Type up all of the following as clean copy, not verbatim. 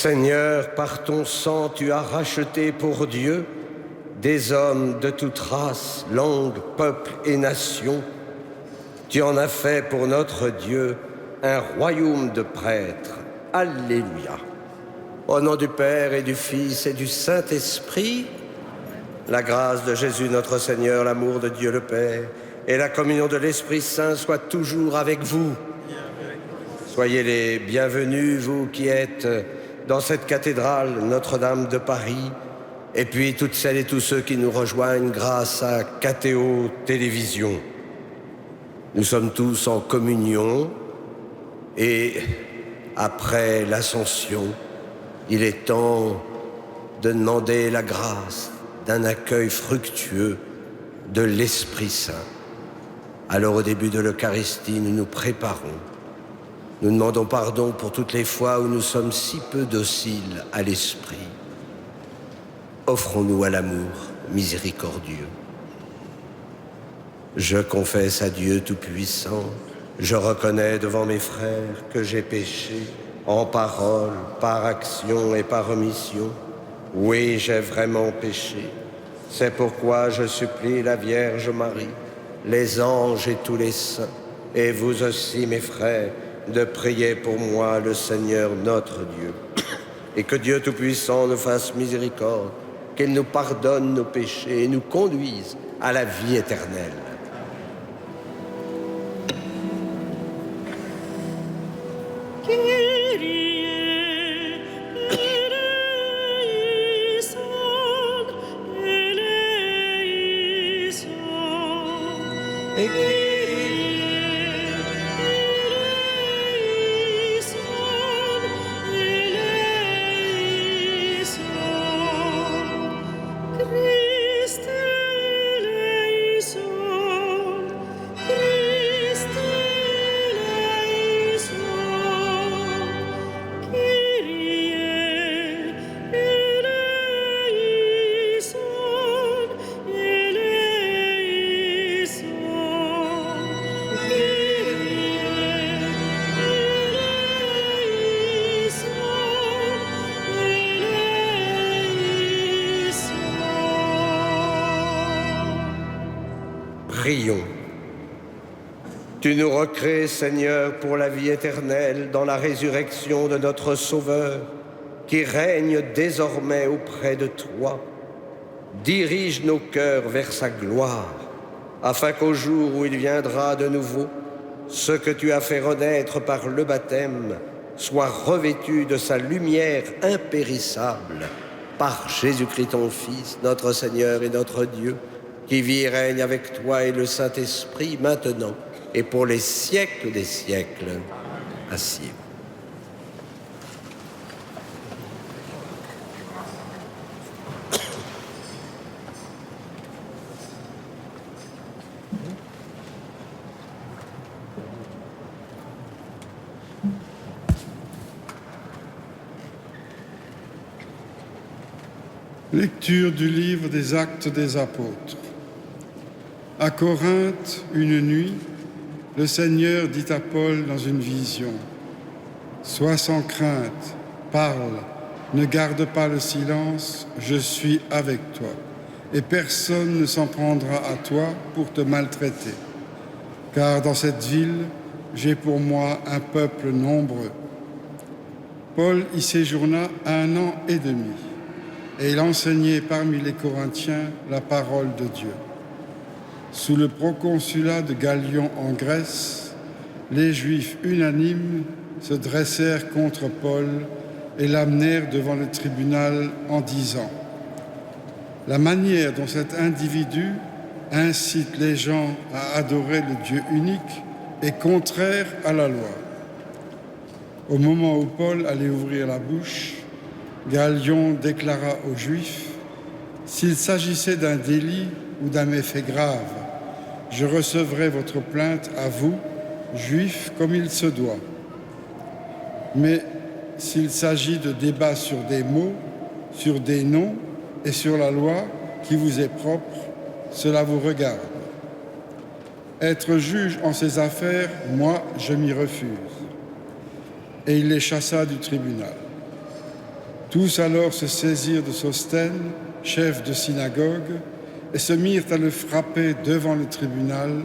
Seigneur, par ton sang, tu as racheté pour Dieu des hommes de toute race, langue, peuple et nation. Tu en as fait pour notre Dieu un royaume de prêtres. Alléluia. Au nom du Père et du Fils et du Saint-Esprit, la grâce de Jésus notre Seigneur, l'amour de Dieu le Père et la communion de l'Esprit Saint soient toujours avec vous. Soyez les bienvenus, vous qui êtes dans cette cathédrale Notre-Dame de Paris, et puis toutes celles et tous ceux qui nous rejoignent grâce à KTO Télévision. Nous sommes tous en communion et après l'Ascension, il est temps de demander la grâce d'un accueil fructueux de l'Esprit Saint. Alors au début de l'Eucharistie, nous nous préparons. Nous demandons pardon pour toutes les fois où nous sommes si peu dociles à l'Esprit. Offrons-nous à l'amour miséricordieux. Je confesse à Dieu Tout-Puissant, je reconnais devant mes frères que j'ai péché en parole, par action et par omission. Oui, j'ai vraiment péché. C'est pourquoi je supplie la Vierge Marie, les anges et tous les saints, et vous aussi, mes frères, de prier pour moi le Seigneur notre Dieu. Et que Dieu Tout-Puissant nous fasse miséricorde, qu'il nous pardonne nos péchés et nous conduise à la vie éternelle. Prions. Tu nous recrées, Seigneur, pour la vie éternelle dans la résurrection de notre Sauveur, qui règne désormais auprès de toi. Dirige nos cœurs vers sa gloire, afin qu'au jour où il viendra de nouveau, ce que tu as fait renaître par le baptême soit revêtu de sa lumière impérissable, par Jésus-Christ ton Fils, notre Seigneur et notre Dieu, qui vit et règne avec toi et le Saint-Esprit, maintenant et pour les siècles des siècles. Asseyez-vous. Lecture du livre des Actes des Apôtres. À Corinthe, une nuit, le Seigneur dit à Paul dans une vision : « Sois sans crainte, parle, ne garde pas le silence, je suis avec toi, et personne ne s'en prendra à toi pour te maltraiter. Car dans cette ville, j'ai pour moi un peuple nombreux. » Paul y séjourna 1 an et demi, et il enseignait parmi les Corinthiens la parole de Dieu. Sous le proconsulat de Gallion en Grèce, les Juifs unanimes se dressèrent contre Paul et l'amenèrent devant le tribunal en disant : « La manière dont cet individu incite les gens à adorer le Dieu unique est contraire à la loi. » Au moment où Paul allait ouvrir la bouche, Gallion déclara aux Juifs : « S'il s'agissait d'un délit ou d'un méfait grave, je recevrai votre plainte à vous, Juifs, comme il se doit. Mais s'il s'agit de débats sur des mots, sur des noms et sur la loi qui vous est propre, cela vous regarde. Être juge en ces affaires, moi, je m'y refuse. » Et il les chassa du tribunal. Tous alors se saisirent de Sosthène, chef de synagogue, et se mirent à le frapper devant le tribunal,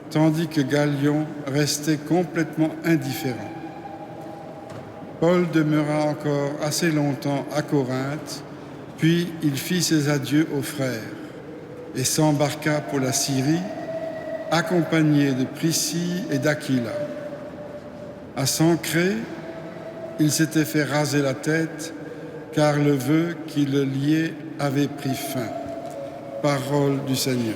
tandis que Gallion restait complètement indifférent. Paul demeura encore assez longtemps à Corinthe, puis il fit ses adieux aux frères et s'embarqua pour la Syrie, accompagné de Priscille et d'Aquila. À Sancrée, il s'était fait raser la tête, car le vœu qui le liait avait pris fin. Parole du Seigneur.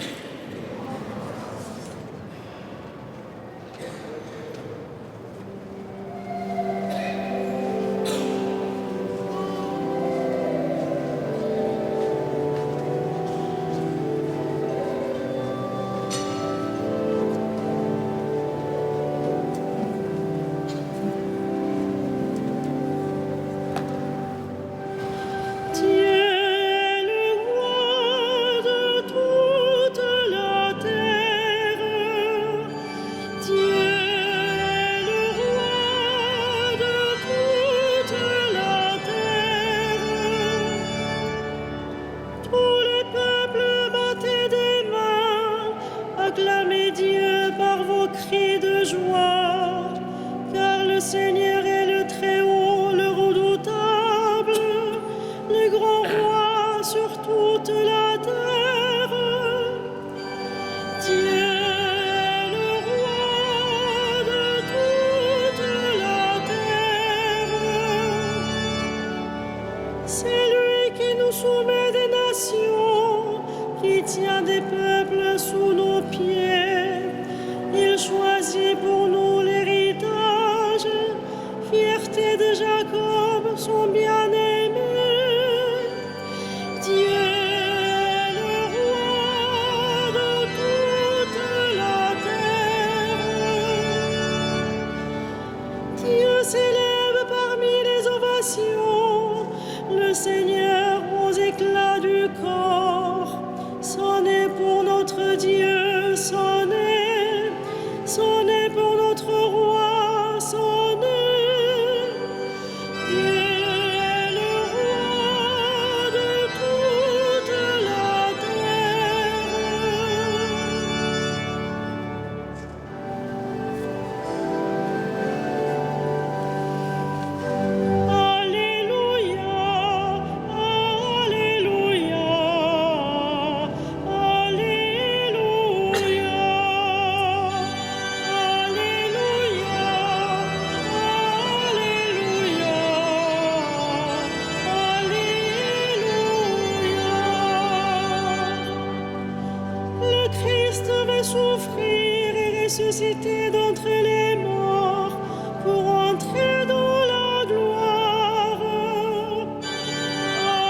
ressuscité d'entre les morts pour entrer dans la gloire.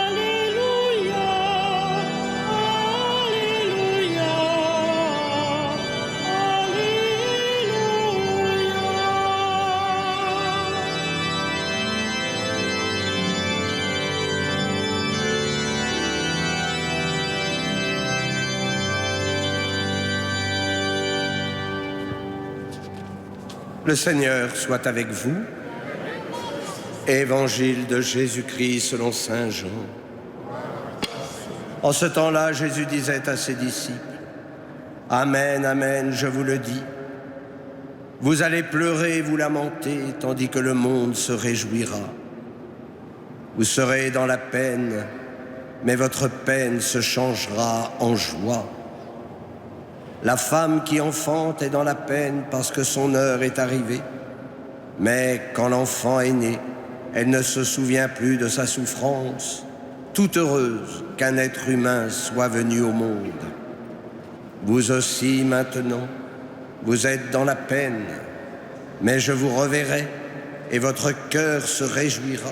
Alléluia, Alléluia, Le Seigneur soit avec vous. Évangile de Jésus-Christ selon saint Jean. En ce temps-là, Jésus disait à ses disciples: Amen, amen, je vous le dis. Vous allez pleurer et vous lamenter, tandis que le monde se réjouira. Vous serez dans la peine, mais votre peine se changera en joie. La femme qui enfante est dans la peine parce que son heure est arrivée. Mais quand l'enfant est né, elle ne se souvient plus de sa souffrance, toute heureuse qu'un être humain soit venu au monde. Vous aussi maintenant, vous êtes dans la peine, mais je vous reverrai et votre cœur se réjouira.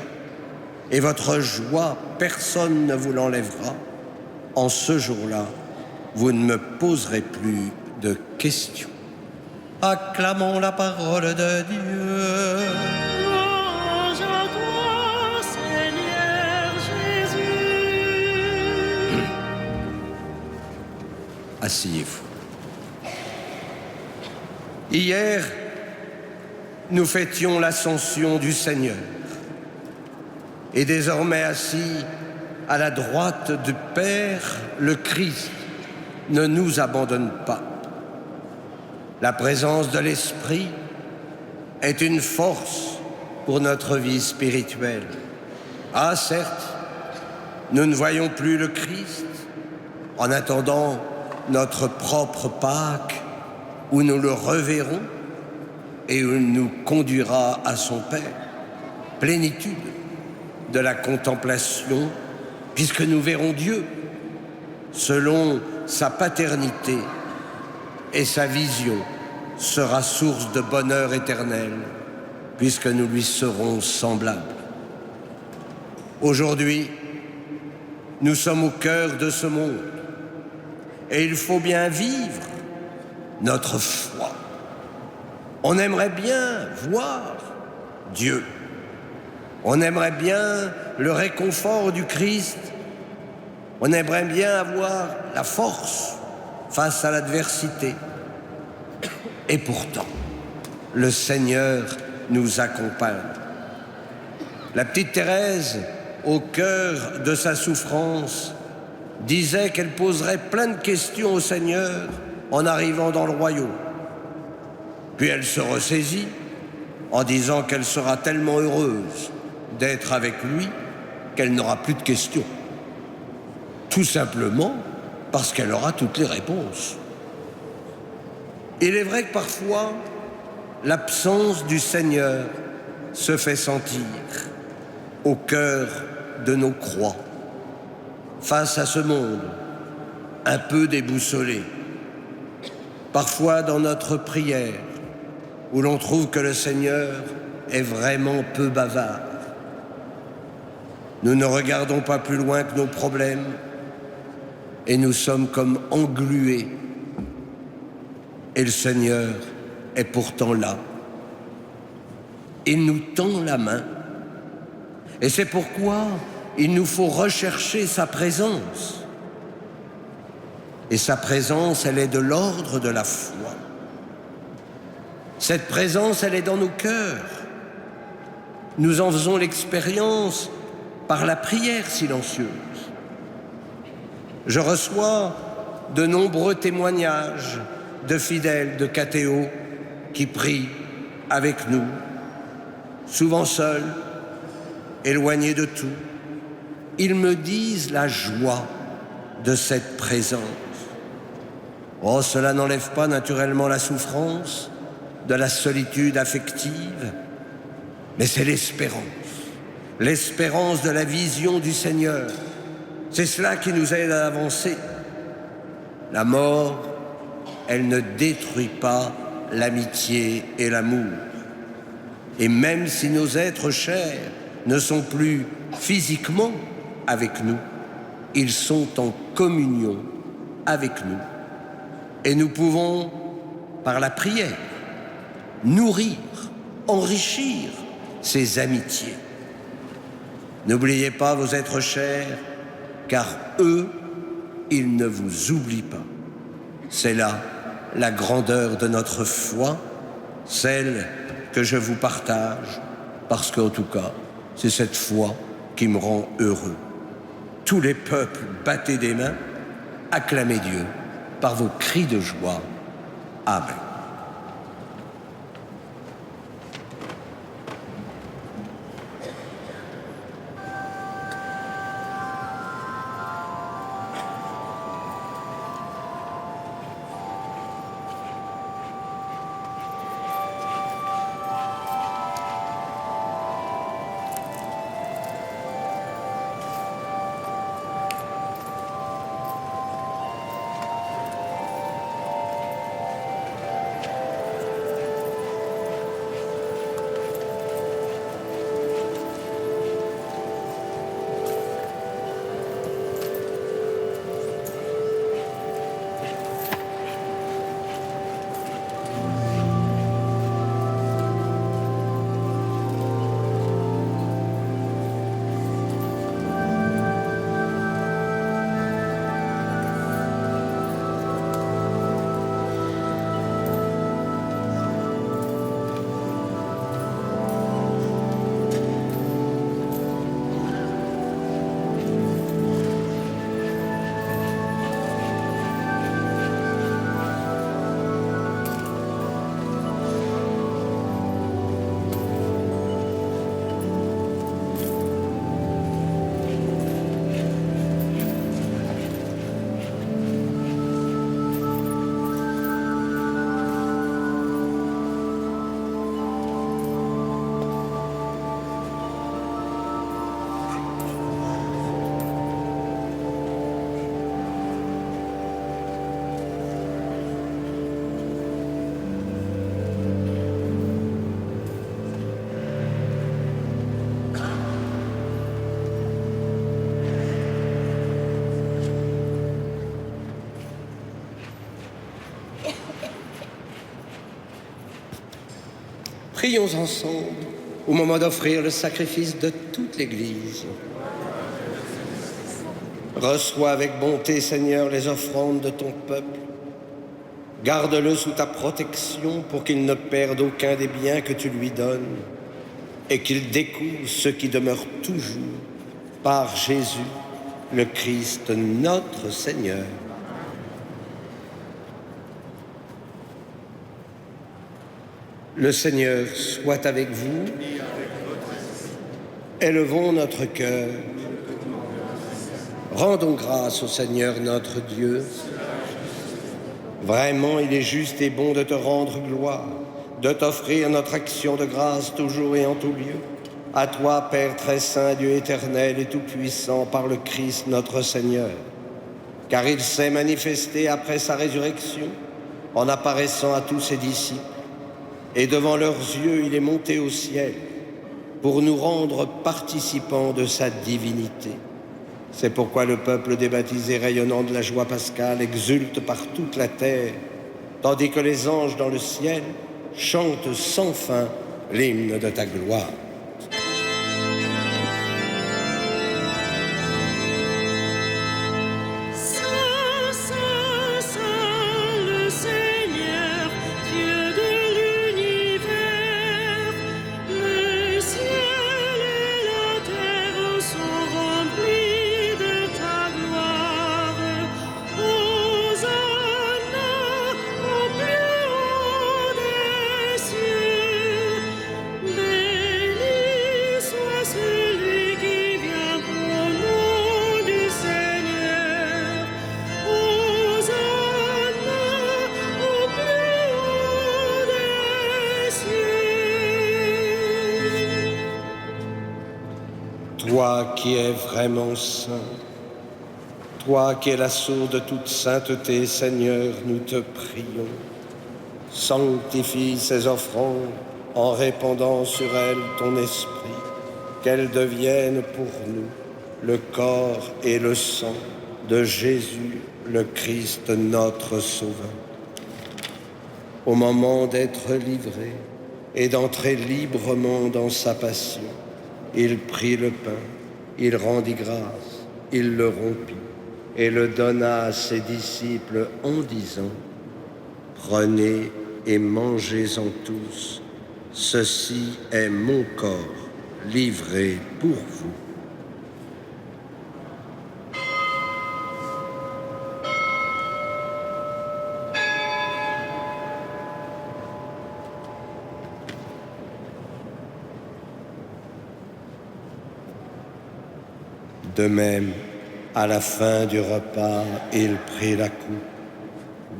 Et votre joie, personne ne vous l'enlèvera. En ce jour-là, vous ne me poserez plus de questions. Acclamons la parole de Dieu. louange à toi, Seigneur Jésus. Asseyez-vous. Hier, nous fêtions l'ascension du Seigneur. et désormais assis à la droite du Père, le Christ ne nous abandonne pas. La présence de l'Esprit est une force pour notre vie spirituelle. Ah, certes, nous ne voyons plus le Christ en attendant notre propre Pâques où nous le reverrons et où il nous conduira à son Père. Plénitude de la contemplation, puisque nous verrons Dieu selon sa paternité et sa vision sera source de bonheur éternel, puisque nous lui serons semblables. Aujourd'hui, nous sommes au cœur de ce monde et il faut bien vivre notre foi. On aimerait bien voir Dieu. On aimerait bien le réconfort du Christ. On aimerait bien avoir la force face à l'adversité. Et pourtant, le Seigneur nous accompagne. La petite Thérèse, au cœur de sa souffrance, disait qu'elle poserait plein de questions au Seigneur en arrivant dans le royaume. Puis elle se ressaisit en disant qu'elle sera tellement heureuse d'être avec lui qu'elle n'aura plus de questions. Tout simplement parce qu'elle aura toutes les réponses. Il est vrai que parfois, l'absence du Seigneur se fait sentir au cœur de nos croix, face à ce monde un peu déboussolé. Parfois dans notre prière, où l'on trouve que le Seigneur est vraiment peu bavard. Nous ne regardons pas plus loin que nos problèmes et nous sommes comme englués. Et le Seigneur est pourtant là. Il nous tend la main. Et c'est pourquoi il nous faut rechercher sa présence. Et sa présence, elle est de l'ordre de la foi. Cette présence, elle est dans nos cœurs. Nous en faisons l'expérience par la prière silencieuse. Je reçois de nombreux témoignages de fidèles de catéo qui prient avec nous, souvent seuls, éloignés de tout. Ils me disent la joie de cette présence. Oh, cela n'enlève pas naturellement la souffrance, de la solitude affective, mais c'est l'espérance de la vision du Seigneur. C'est cela qui nous aide à avancer. La mort, elle ne détruit pas l'amitié et l'amour. Et même si nos êtres chers ne sont plus physiquement avec nous, ils sont en communion avec nous. Et nous pouvons, par la prière, nourrir, enrichir ces amitiés. N'oubliez pas vos êtres chers, car eux, ils ne vous oublient pas. C'est là la grandeur de notre foi, celle que je vous partage, parce qu'en tout cas, c'est cette foi qui me rend heureux. Tous les peuples, battez des mains, acclamez Dieu par vos cris de joie. Amen. Prions ensemble au moment d'offrir le sacrifice de toute l'Église. Reçois avec bonté, Seigneur, les offrandes de ton peuple. Garde-le sous ta protection pour qu'il ne perde aucun des biens que tu lui donnes et qu'il découvre ce qui demeure toujours par Jésus, le Christ, notre Seigneur. Le Seigneur soit avec vous. Élevons notre cœur. Rendons grâce au Seigneur notre Dieu. Vraiment, il est juste et bon de te rendre gloire, de t'offrir notre action de grâce toujours et en tout lieu. À toi, Père très saint, Dieu éternel et tout-puissant, par le Christ notre Seigneur. Car il s'est manifesté après sa résurrection, en apparaissant à tous ses disciples. Et devant leurs yeux, il est monté au ciel pour nous rendre participants de sa divinité. C'est pourquoi le peuple des baptisés rayonnant de la joie pascale exulte par toute la terre, tandis que les anges dans le ciel chantent sans fin l'hymne de ta gloire. Toi qui es vraiment saint, toi qui es la source de toute sainteté, Seigneur, nous te prions. Sanctifie ces offrandes en répandant sur elles ton esprit, qu'elles deviennent pour nous le corps et le sang de Jésus, le Christ, notre Sauveur. Au moment d'être livré et d'entrer librement dans sa passion, il prit le pain, il rendit grâce, il le rompit et le donna à ses disciples en disant : « Prenez et mangez-en tous, ceci est mon corps livré pour vous. » De même, à la fin du repas, il prit la coupe.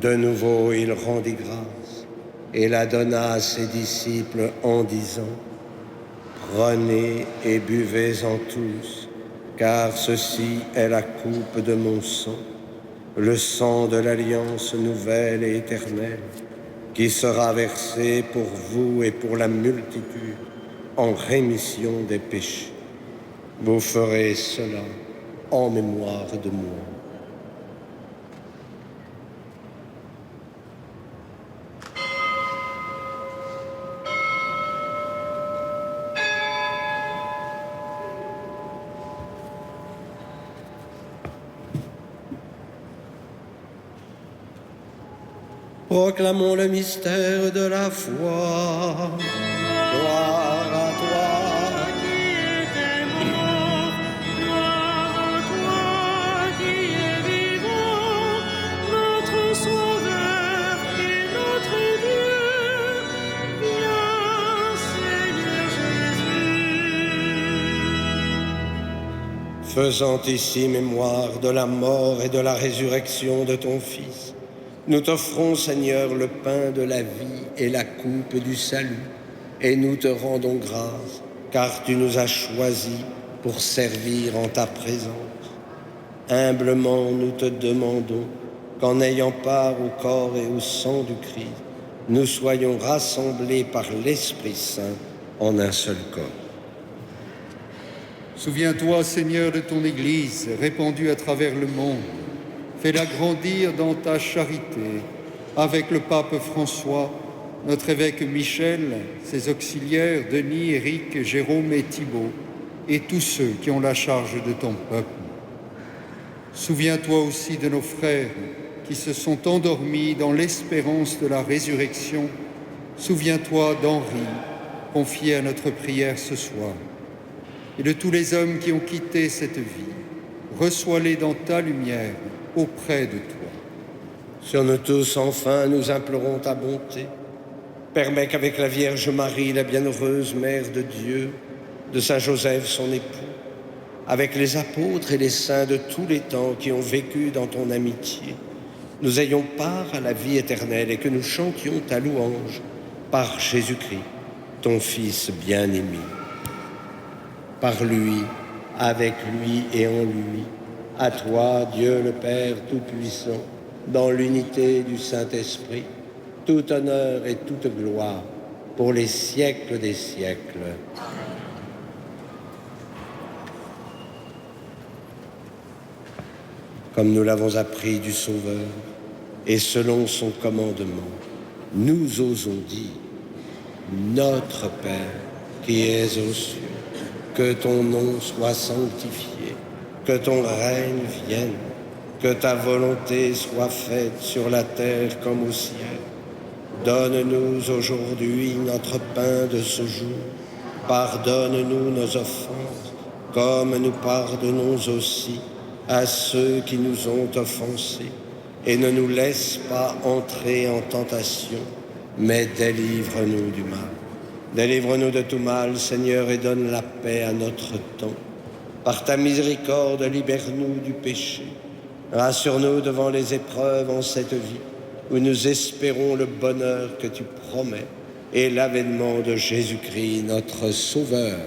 De nouveau, il rendit grâce et la donna à ses disciples en disant : « Prenez et buvez-en tous, car ceci est la coupe de mon sang, le sang de l'alliance nouvelle et éternelle, qui sera versé pour vous et pour la multitude en rémission des péchés. Vous ferez cela en mémoire de moi. » Proclamons le mystère de la foi. Gloire à toi. Faisant ici mémoire de la mort et de la résurrection de ton Fils, nous t'offrons, Seigneur, le pain de la vie et la coupe du salut, et nous te rendons grâce, car tu nous as choisis pour servir en ta présence. Humblement, nous te demandons qu'en ayant part au corps et au sang du Christ, nous soyons rassemblés par l'Esprit Saint en un seul corps. Souviens-toi, Seigneur, de ton Église répandue à travers le monde. Fais-la grandir dans ta charité avec le pape François notre évêque Michel, ses auxiliaires Denis, Éric, Jérôme et Thibault, et tous ceux qui ont la charge de ton peuple. Souviens-toi aussi de nos frères qui se sont endormis dans l'espérance de la résurrection. Souviens-toi d'Henri, confié à notre prière ce soir, et de tous les hommes qui ont quitté cette vie. Reçois-les dans ta lumière, auprès de toi. Sur nous tous, enfin, nous implorons ta bonté. Permets qu'avec la Vierge Marie, la bienheureuse Mère de Dieu, de Saint Joseph, son époux, avec les apôtres et les saints de tous les temps qui ont vécu dans ton amitié, nous ayons part à la vie éternelle et que nous chantions ta louange par Jésus-Christ, ton Fils bien-aimé. Par lui, avec lui et en lui, à toi, Dieu le Père Tout-Puissant, dans l'unité du Saint-Esprit, tout honneur et toute gloire pour les siècles des siècles. Comme nous l'avons appris du Sauveur, et selon son commandement, nous osons dire, Notre Père, qui es aux cieux, que ton nom soit sanctifié, que ton règne vienne, que ta volonté soit faite sur la terre comme au ciel. Donne-nous aujourd'hui notre pain de ce jour. Pardonne-nous nos offenses, comme nous pardonnons aussi à ceux qui nous ont offensés. Et ne nous laisse pas entrer en tentation, mais délivre-nous du mal. Délivre-nous de tout mal, Seigneur, et donne la paix à notre temps. Par ta miséricorde, libère-nous du péché. Rassure-nous devant les épreuves en cette vie, où nous espérons le bonheur que tu promets et l'avènement de Jésus-Christ, notre Sauveur.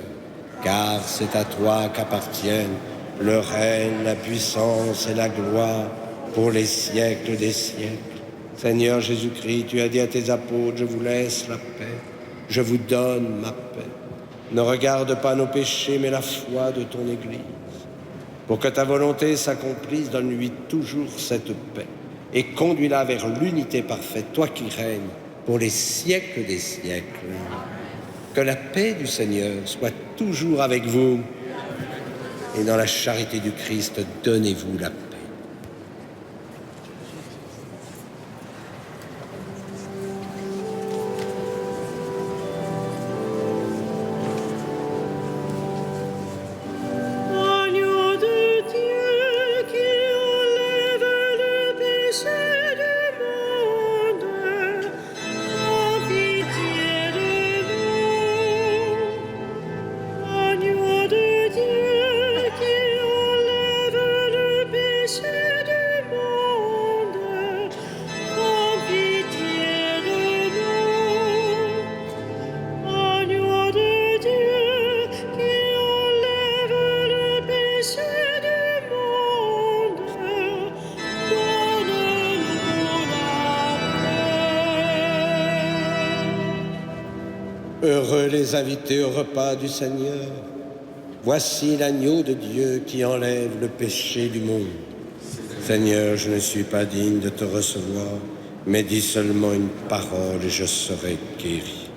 Car c'est à toi qu'appartiennent le règne, la puissance et la gloire pour les siècles des siècles. Seigneur Jésus-Christ, tu as dit à tes apôtres, je vous laisse la paix, je vous donne ma paix. Ne regarde pas nos péchés, mais la foi de ton Église. Pour que ta volonté s'accomplisse, donne-lui toujours cette paix et conduis-la vers l'unité parfaite, toi qui règnes pour les siècles des siècles. Que la paix du Seigneur soit toujours avec vous et dans la charité du Christ, donnez-vous la paix. Heureux les invités au repas du Seigneur. Voici l'agneau de Dieu qui enlève le péché du monde. Seigneur, je ne suis pas digne de te recevoir, mais dis seulement une parole et je serai guéri.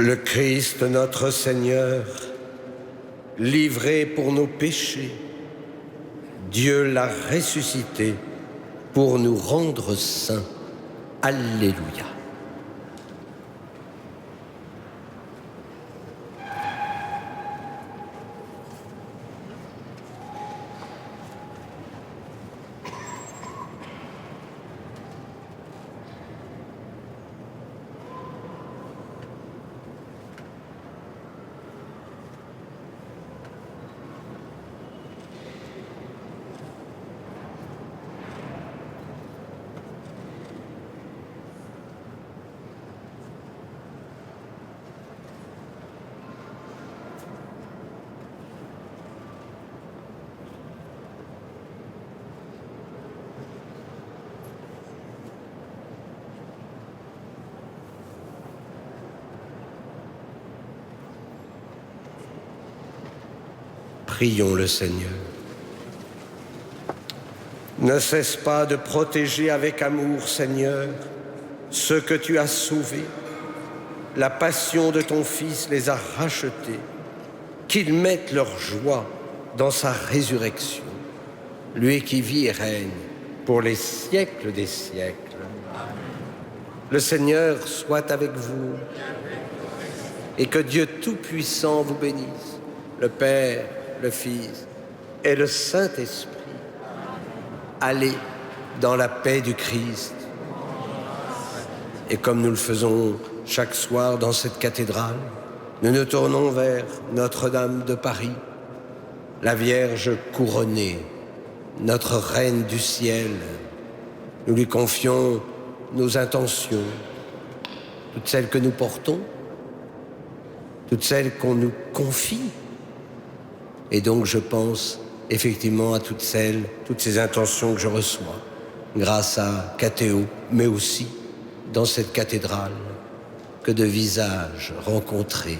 Le Christ notre Seigneur, livré pour nos péchés, Dieu l'a ressuscité pour nous rendre saints. Alléluia. Prions le Seigneur. Ne cesse pas de protéger avec amour, Seigneur, ceux que tu as sauvés. La passion de ton Fils les a rachetés. Qu'ils mettent leur joie dans sa résurrection. Lui qui vit et règne pour les siècles des siècles. Le Seigneur soit avec vous et que Dieu Tout-Puissant vous bénisse, le Père, le Fils et le Saint-Esprit. Allez dans la paix du Christ. Et comme nous le faisons chaque soir dans cette cathédrale, nous nous tournons vers Notre-Dame de Paris, la Vierge couronnée, notre Reine du ciel. Nous lui confions nos intentions, toutes celles que nous portons, toutes celles qu'on nous confie. Et donc je pense effectivement à toutes ces intentions que je reçois, grâce à Cathéo, mais aussi dans cette cathédrale, que de visages rencontrés,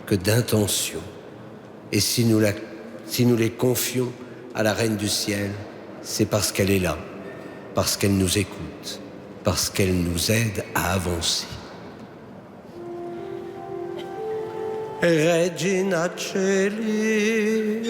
que d'intentions. Et si nous les confions à la Reine du ciel, c'est parce qu'elle est là, parce qu'elle nous écoute, parce qu'elle nous aide à avancer. Regina Celi,